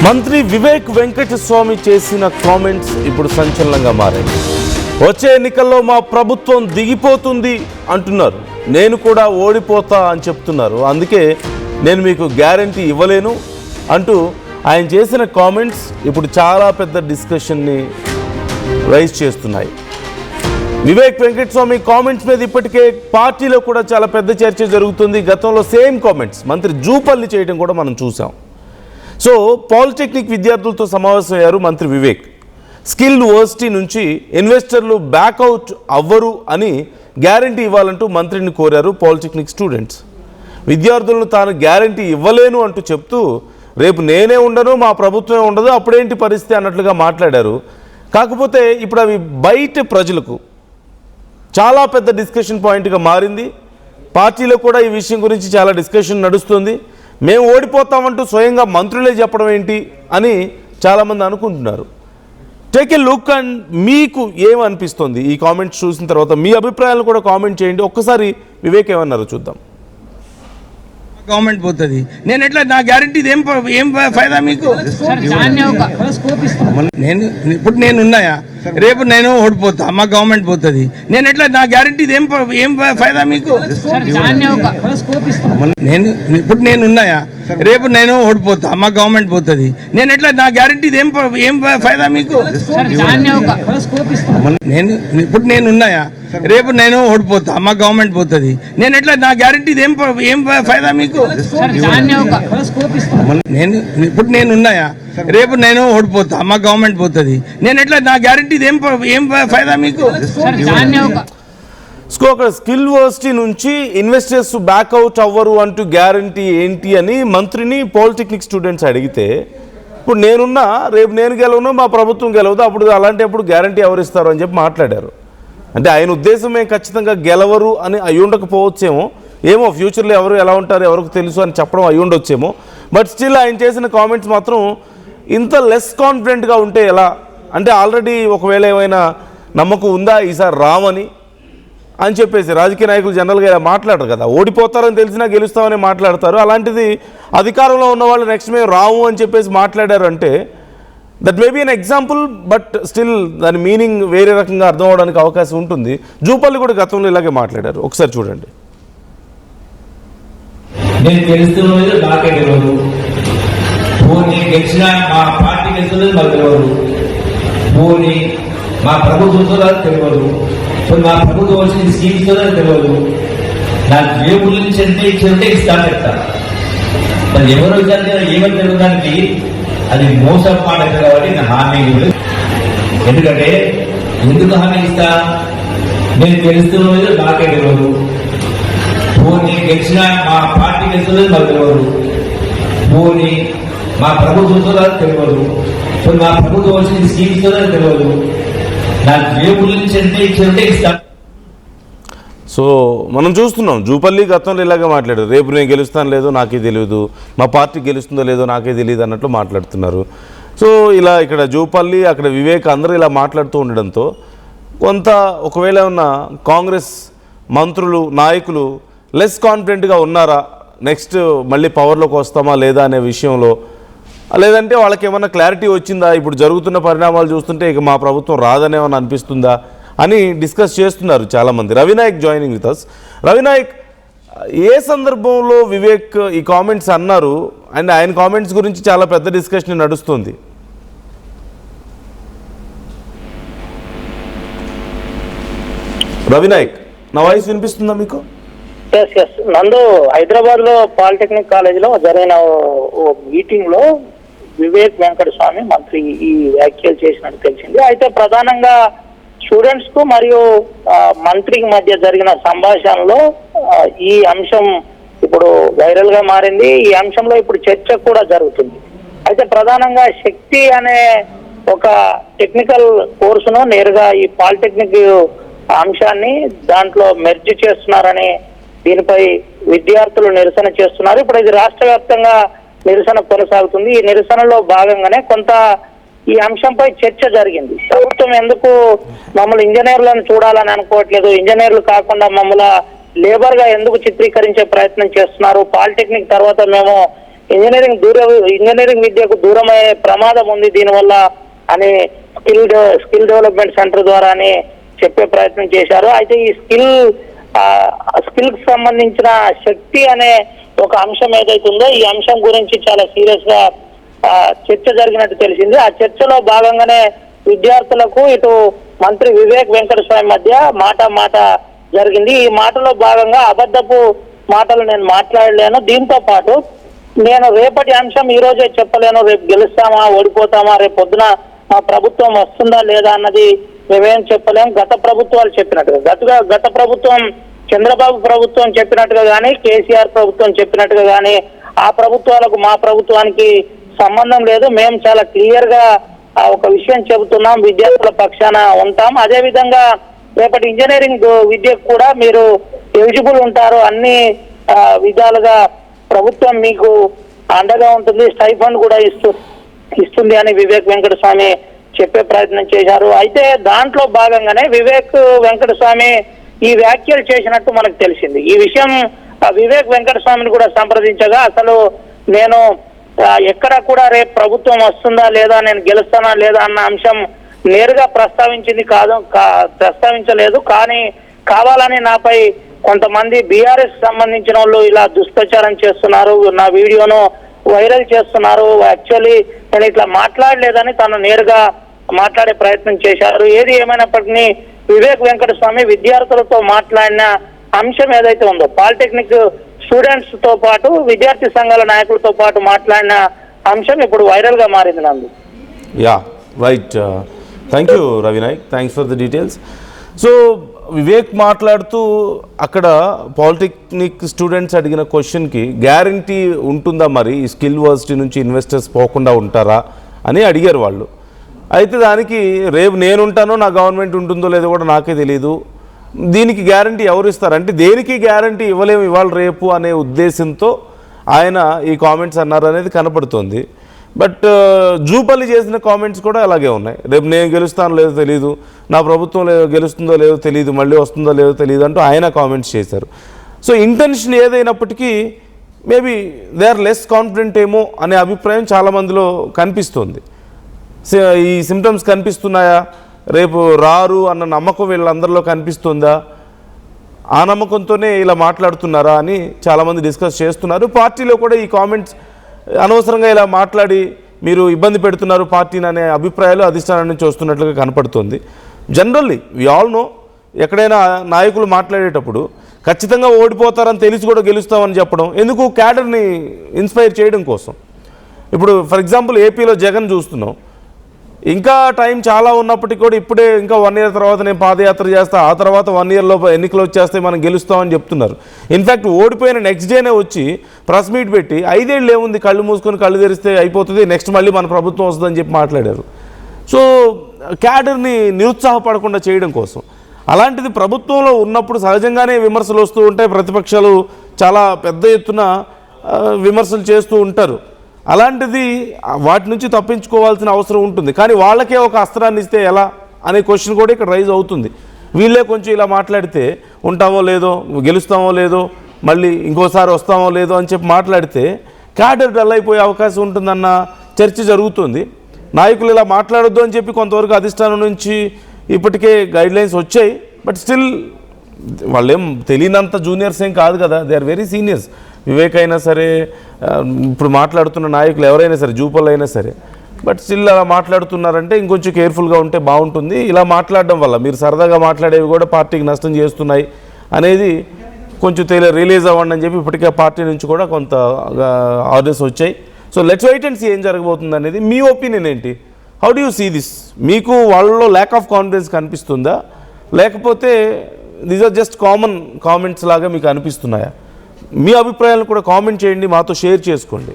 మంత్రి వివేక్ వెంకటస్వామి చేసిన కామెంట్స్ ఇప్పుడు సంచలనంగా మారాయి. వచ్చే ఎన్నికల్లో మా ప్రభుత్వం దిగిపోతుంది అంటున్నారు. నేను కూడా ఓడిపోతా అని చెప్తున్నారు. అందుకే నేను మీకు గ్యారంటీ ఇవ్వలేను అంటూ ఆయన చేసిన కామెంట్స్ ఇప్పుడు చాలా పెద్ద డిస్కషన్ని రైజ్ చేస్తున్నాయి. వివేక్ వెంకటస్వామి కామెంట్స్ మీద ఇప్పటికే పార్టీలో కూడా చాలా పెద్ద చర్చ జరుగుతుంది. గతంలో సేమ్ కామెంట్స్ మంత్రి జూపల్లి చేయడం కూడా మనం చూసాం. సో పాలిటెక్నిక్ విద్యార్థులతో సమావేశం అయ్యారు మంత్రి వివేక్. స్కిల్డ్ వర్సిటీ నుంచి ఇన్వెస్టర్లు బ్యాక్అవుట్ అవ్వరు అని గ్యారంటీ ఇవ్వాలంటూ మంత్రిని కోరారు పాలిటెక్నిక్ స్టూడెంట్స్. విద్యార్థులను తాను గ్యారంటీ ఇవ్వలేను అంటూ చెప్తూ రేపు నేనే ఉండను, మా ప్రభుత్వమే ఉండదు, అప్పుడేంటి పరిస్థితి అన్నట్లుగా మాట్లాడారు. కాకపోతే ఇప్పుడు అవి బయట ప్రజలకు చాలా పెద్ద డిస్కషన్ పాయింట్గా మారింది. పార్టీలో కూడా ఈ విషయం గురించి చాలా డిస్కషన్ నడుస్తుంది. మేము ఓడిపోతామంటూ స్వయంగా మంత్రులే చెప్పడం ఏంటి అని చాలామంది అనుకుంటున్నారు. టేక్ ఏ లుక్ అండ్ మీకు ఏమనిపిస్తుంది ఈ కామెంట్స్ చూసిన తర్వాత? మీ అభిప్రాయాలు కూడా కామెంట్ చేయండి. ఒక్కసారి వివేక్ ఏమన్నారో చూద్దాం. గవర్నమెంట్ పోతుంది, నేను ఎట్లా నా గ్యారంటీ ఏం ఫైదా మీకు? నేను ఇప్పుడు నేను ఉన్నాయా, రేపు నేను ఓడిపోతా, మా గవర్నమెంట్ పోతుంది, నేను ఎట్లా నా గ్యారంటీ ఏం ఫైదా మీకు? నేను ఇప్పుడు నేను ఉన్నాయా, రేపు నేను ఓడిపోతా, మా గవర్నమెంట్ పోతుంది, నేను ఎట్లా నా గ్యారంటీ ఏం ఫైదా మీకు? నేను ఇప్పుడు నేను ఉన్నాయా, రేపు నేను ఓడిపోతా, మా గవర్నమెంట్ పోతుంది, నేను ఎట్లా నా గ్యారంటీ ఏం ఫైదా మీకు? నేను ఇప్పుడు నేను ఉన్నాయా, రేపు నేను ఓడిపోతా, మా గవర్నమెంట్ పోతుంది, నేను ఎట్లా నా గ్యారంటీ ఏం ఫైదా మీకు? సో అక్కడ స్కిల్ వర్సిటీ నుంచి ఇన్వెస్టర్స్ బ్యాక్అవుట్ అవ్వరు అంటూ గ్యారంటీ ఏంటి అని మంత్రిని పాలిటెక్నిక్ స్టూడెంట్స్ అడిగితే, ఇప్పుడు నేనున్నా, రేపు నేను గెలవను, మా ప్రభుత్వం గెలవదు, అప్పుడు అలాంటప్పుడు గ్యారంటీ ఎవరు ఇస్తారు అని చెప్పి మాట్లాడారు. అంటే ఆయన ఉద్దేశం ఏం ఖచ్చితంగా గెలవరు అని అయి ఉండకపోవచ్చేమో, ఏమో ఫ్యూచర్లో ఎవరు ఎలా ఉంటారో ఎవరికి తెలుసు అని చెప్పడం అయి ఉండొచ్చేమో. బట్ స్టిల్ ఆయన చేసిన కామెంట్స్ మాత్రం ఇంత లెస్ కాన్ఫిడెంట్గా ఉంటే ఎలా? అంటే ఆల్రెడీ ఒకవేళ ఏమైనా నమ్మకం ఉందా ఈసారి రామని అని చెప్పేసి రాజకీయ నాయకులు జనరల్గా ఇలా మాట్లాడరు కదా. ఓడిపోతారని తెలిసినా గెలుస్తామని మాట్లాడతారు. అలాంటిది అధికారంలో ఉన్న వాళ్ళు నెక్స్ట్ మేము రాము అని చెప్పేసి మాట్లాడారు అంటే that may be an example. But still దాని మీనింగ్ వేరే రకంగా అర్థం అవడానికి అవకాశం ఉంటుంది. జూపల్లి కూడా గతంలో ఇలాగే మాట్లాడారు. ఒకసారి చూడండి. నేను గెలుస్తున్నది నాకే తెలియదు, పోనీ గెలిచిన మా పార్టీ గెలుస్తున్నది మాకు తెలియదు, పోనీ మా ప్రభుత్వం తెలియదు, పోనీ మా ప్రభుత్వం వచ్చిన స్కీమ్స్ తెలియదు, నా జేబుల నుంచి అంటే ఇచ్చింటే ఇస్తాను చెప్తాను. మరి ఎవరు ఇచ్చారు ఏమని తెలియడానికి అది మోసం మాట కాబట్టి నా హామీ ఇవ్వలేదు. ఎందుకంటే ఎందుకు హామీ ఇస్తా? నేను గెలుస్తున్నది నాకే తెలియదు, పోనీ గెలిచిన మా పార్టీ గెలుస్తున్నది మాకు తెలియదు, పోనీ మా ప్రభుత్వం తెలియదు, పోనీ మా ప్రభుత్వం వచ్చిన స్కీమ్స్ తెలియదు, నా జేబుల నుంచి అంటే ఇచ్చింటే ఇస్తాను. సో మనం చూస్తున్నాం జూపల్లి గతంలో ఇలాగే మాట్లాడారు. రేపు నేను గెలుస్తాను లేదో నాకే తెలియదు, మా పార్టీ గెలుస్తుందో లేదో నాకే తెలియదు అన్నట్లు మాట్లాడుతున్నారు. సో ఇలా ఇక్కడ జూపల్లి, అక్కడ వివేక్ అందరూ ఇలా మాట్లాడుతూ ఉండడంతో కొంత ఒకవేళ ఉన్న కాంగ్రెస్ మంత్రులు నాయకులు లెస్ కాన్ఫిడెంట్గా ఉన్నారా, నెక్స్ట్ మళ్ళీ పవర్లోకి వస్తామా లేదా అనే విషయంలో, లేదంటే వాళ్ళకి ఏమన్నా క్లారిటీ వచ్చిందా, ఇప్పుడు జరుగుతున్న పరిణామాలు చూస్తుంటే ఇక మా ప్రభుత్వం రాదనేమన్నా అనిపిస్తుందా అని డిస్కస్ చేస్తున్నారు చాలామంది. Ravinayak joining with us. Ravinayak, ఏ సందర్భంలో వివేక్ ఈ కామెంట్స్ అన్నారు అండ్ ఆయన కామెంట్స్ గురించి చాలా పెద్ద డిస్కషన్ నడుస్తుంది? రవినాయక్, నా వాయిస్ వినిపిస్తుందా మీకు? నందు, హైదరాబాద్ లో పాలిటెక్నిక్ కాలేజ్ లో జరిగిన మీటింగ్ లో వివేక్ వెంకటస్వామి మంత్రి ఈ వ్యాఖ్యలు చేసినట్టు తెలిసింది. అయితే ప్రధానంగా స్టూడెంట్స్ కు మరియు మంత్రికి మధ్య జరిగిన సంభాషణలో ఈ అంశం ఇప్పుడు వైరల్ గా మారింది. ఈ అంశంలో ఇప్పుడు చర్చ కూడా జరుగుతుంది. అయితే ప్రధానంగా శక్తి అనే ఒక టెక్నికల్ కోర్సును నేరుగా ఈ పాలిటెక్నిక్ అంశాన్ని దాంట్లో మెర్జ్ చేస్తున్నారని, దీనిపై విద్యార్థులు నిరసన చేస్తున్నారు. ఇప్పుడు ఇది రాష్ట్ర వ్యాప్తంగా నిరసన కొనసాగుతుంది. ఈ నిరసనలో భాగంగానే కొంత ఈ అంశంపై చర్చ జరిగింది. ప్రభుత్వం ఎందుకు మమ్మల్ని ఇంజనీర్లను చూడాలని అనుకోవట్లేదు, ఇంజనీర్లు కాకుండా మమ్మల్ని లేబర్ గా ఎందుకు చిత్రీకరించే ప్రయత్నం చేస్తున్నారు, పాలిటెక్నిక్ తర్వాత మేము ఇంజనీరింగ్ విద్యకు దూరమయ్యే ప్రమాదం ఉంది దీనివల్ల అని స్కిల్ డెవలప్మెంట్ సెంటర్ ద్వారా అని చెప్పే ప్రయత్నం చేశారు. అయితే ఈ స్కిల్ కి సంబంధించిన శక్తి అనే ఒక అంశం ఏదైతే ఉందో ఈ అంశం గురించి చాలా సీరియస్ గా చర్చ జరిగినట్టు తెలిసింది. ఆ చర్చలో భాగంగానే విద్యార్థులకు ఇటు మంత్రి వివేక్ వెంకటస్వామి మధ్య మాట జరిగింది. ఈ మాటలో భాగంగా అబద్ధపు మాటలు నేను మాట్లాడలేను, దీంతో పాటు నేను రేపటి అంశం ఈ రోజే చెప్పలేను, రేపు గెలుస్తామా ఓడిపోతామా, రేపు పొద్దున మా ప్రభుత్వం వస్తుందా లేదా అన్నది మేమేం చెప్పలేం. గత ప్రభుత్వాలు చెప్పినట్టుగా గత ప్రభుత్వం చంద్రబాబు ప్రభుత్వం చెప్పినట్టుగా కానీ కేసీఆర్ ప్రభుత్వం చెప్పినట్టుగా కానీ ఆ ప్రభుత్వాలకు మా ప్రభుత్వానికి సంబంధం లేదు. మేము చాలా క్లియర్ గా ఒక విషయం చెబుతున్నాం, విద్యార్థుల పక్షాన ఉంటాం. అదే విధంగా రేపటి ఇంజనీరింగ్ విద్యకు కూడా మీరు ఎలిజిబుల్ ఉంటారు, అన్ని విధాలుగా ప్రభుత్వం మీకు అండగా ఉంటుంది, స్టైఫండ్ కూడా ఇస్తుంది అని వివేక్ వెంకటస్వామి చెప్పే ప్రయత్నం చేశారు. అయితే దాంట్లో భాగంగానే వివేక్ వెంకటస్వామి ఈ వ్యాఖ్యలు చేసినట్టు మనకు తెలిసింది. ఈ విషయం వివేక్ వెంకటస్వామిని కూడా సంప్రదించగా అసలు నేను ఎక్కడ కూడా రేపు ప్రభుత్వం వస్తుందా లేదా, నేను గెలుస్తానా లేదా అన్న అంశం నేరుగా ప్రస్తావించలేదు. కానీ కావాలని నాపై కొంతమంది బీఆర్ఎస్ సంబంధించిన వాళ్ళు ఇలా దుష్ప్రచారం చేస్తున్నారు, నా వీడియోను వైరల్ చేస్తున్నారు, యాక్చువల్లీ నేను ఇట్లా మాట్లాడలేదని తను నేరుగా మాట్లాడే ప్రయత్నం చేశారు. ఏది ఏమైనప్పటికీ వివేక్ వెంకటస్వామి విద్యార్థులతో మాట్లాడిన అంశం ఏదైతే ఉందో, పాలిటెక్నిక్ స్టూడెంట్స్ తో పాటు విద్యార్థి సంఘాల నాయకులతో పాటు మాట్లాడిన అంశం ఇప్పుడు వైరల్ గా మారింది. Nandu yeah right, thank you Ravi Nayak, thanks for the details. So Vivek మాట్లాడుతూ అక్కడ పాలిటెక్నిక్ స్టూడెంట్స్ అడిగిన క్వశ్చన్కి గ్యారంటీ ఉంటుందా మరి ఈ స్కిల్ యూనివర్సిటీ నుంచి ఇన్వెస్టర్స్ పోకుండా ఉంటారా అని అడిగారు వాళ్ళు. అయితే దానికి రేపు నేనుంటానో నా గవర్నమెంట్ ఉంటుందో లేదో కూడా నాకే తెలియదు, దీనికి గ్యారంటీ ఎవరు ఇస్తారు అంటే దేనికి గ్యారంటీ ఇవ్వలేము ఇవాళ రేపు అనే ఉద్దేశంతో ఆయన ఈ కామెంట్స్ అన్నారు అనేది కనపడుతుంది. బట్ జూపల్లి చేసిన కామెంట్స్ కూడా అలాగే ఉన్నాయి. రేపు నేను గెలుస్తానో లేదో తెలియదు, నా ప్రభుత్వం గెలుస్తుందో లేదో తెలియదు, మళ్ళీ వస్తుందో లేదో తెలియదు అంటూ ఆయన కామెంట్స్ చేశారు. సో ఇంటెన్షన్ ఏదైనప్పటికీ maybe they are less confident ఏమో అనే అభిప్రాయం చాలామందిలో కనిపిస్తుంది. ఈ సిమ్టమ్స్ కనిపిస్తున్నాయా, రేపు రారు అన్న నమ్మకం వీళ్ళందరిలో కనిపిస్తుందా, ఆ నమ్మకంతోనే ఇలా మాట్లాడుతున్నారా అని చాలామంది డిస్కస్ చేస్తున్నారు. పార్టీలో కూడా ఈ కామెంట్స్ అనవసరంగా ఇలా మాట్లాడి మీరు ఇబ్బంది పెడుతున్నారు పార్టీని అనే అభిప్రాయాలు అధిష్టానం నుంచి వస్తున్నట్లుగా కనపడుతుంది. జనరల్లీ వి ఆల్ నో, ఎక్కడైనా నాయకులు మాట్లాడేటప్పుడు ఖచ్చితంగా ఓడిపోతారని తెలిసి కూడా గెలుస్తామని చెప్పడం ఎందుకు, క్యాడర్ని ఇన్స్పైర్ చేయడం కోసం. ఇప్పుడు ఫర్ ఎగ్జాంపుల్ ఏపీలో జగన్ చూస్తున్నాం, ఇంకా టైం చాలా ఉన్నప్పటికీ కూడా ఇప్పుడే ఇంకా 1 year తర్వాత నేను పాదయాత్ర చేస్తా, ఆ తర్వాత 1 year లోపు ఎన్నికలు వచ్చేస్తే మనం గెలుస్తామని చెప్తున్నారు. ఇన్ఫ్యాక్ట్ ఓడిపోయిన నెక్స్ట్ డేనే వచ్చి ప్రెస్ మీట్ పెట్టి 5 ఏళ్ళు ఏముంది, కళ్ళు మూసుకొని కళ్ళు తెరిస్తే అయిపోతుంది, నెక్స్ట్ మళ్ళీ మన ప్రభుత్వం వస్తుందని చెప్పి మాట్లాడారు. సో క్యాడర్ని నిరుత్సాహపడకుండా చేయడం కోసం. అలాంటిది ప్రభుత్వంలో ఉన్నప్పుడు సహజంగానే విమర్శలు వస్తూ ఉంటాయి, ప్రతిపక్షాలు చాలా పెద్ద ఎత్తున విమర్శలు చేస్తూ ఉంటారు. అలాంటిది వాటి నుంచి తప్పించుకోవాల్సిన అవసరం ఉంటుంది. కానీ వాళ్ళకే ఒక అస్త్రాన్ని ఇస్తే ఎలా అనే క్వశ్చన్ కూడా ఇక్కడ రైజ్ అవుతుంది. వీళ్ళే కొంచెం ఇలా మాట్లాడితే ఉంటామో లేదో, గెలుస్తామో లేదో, మళ్ళీ ఇంకోసారి వస్తామో లేదో అని చెప్పి మాట్లాడితే క్యాడర్ డల్ అయిపోయే అవకాశం ఉంటుందన్న చర్చ జరుగుతుంది. నాయకులు ఇలా మాట్లాడొద్దు అని చెప్పి కొంతవరకు అధిష్టానం నుంచి ఇప్పటికే గైడ్లైన్స్ వచ్చాయి. బట్ స్టిల్ వాళ్ళేం తెలియనంత జూనియర్స్ ఏం కాదు కదా, they are very seniors. Vivek అయినా సరే, ఇప్పుడు మాట్లాడుతున్న నాయకులు ఎవరైనా సరే, జూపల్ అయినా సరే, బట్ స్టిల్ అలా మాట్లాడుతున్నారంటే ఇంకొంచెం కేర్ఫుల్గా ఉంటే బాగుంటుంది. ఇలా మాట్లాడడం వల్ల మీరు సరదాగా మాట్లాడేవి కూడా పార్టీకి నష్టం చేస్తున్నాయి అనేది కొంచెం రిలీజ్ అవ్వండి అని చెప్పి ఇప్పటికే పార్టీ నుంచి కూడా కొంత ఆర్డర్స్ వచ్చాయి. So let's wait and see ఏం జరగబోతుంది అనేది. మీ ఒపీనియన్ ఏంటి? How do you see this? మీకు వాళ్ళలో ల్యాక్ ఆఫ్ కాన్ఫిడెన్స్ కనిపిస్తుందా, లేకపోతే these are just common comments లాగా మీకు అనిపిస్తున్నాయా? మీ అభిప్రాయాలను కూడా కామెంట్ చేయండి, మాతో షేర్ చేసుకోండి.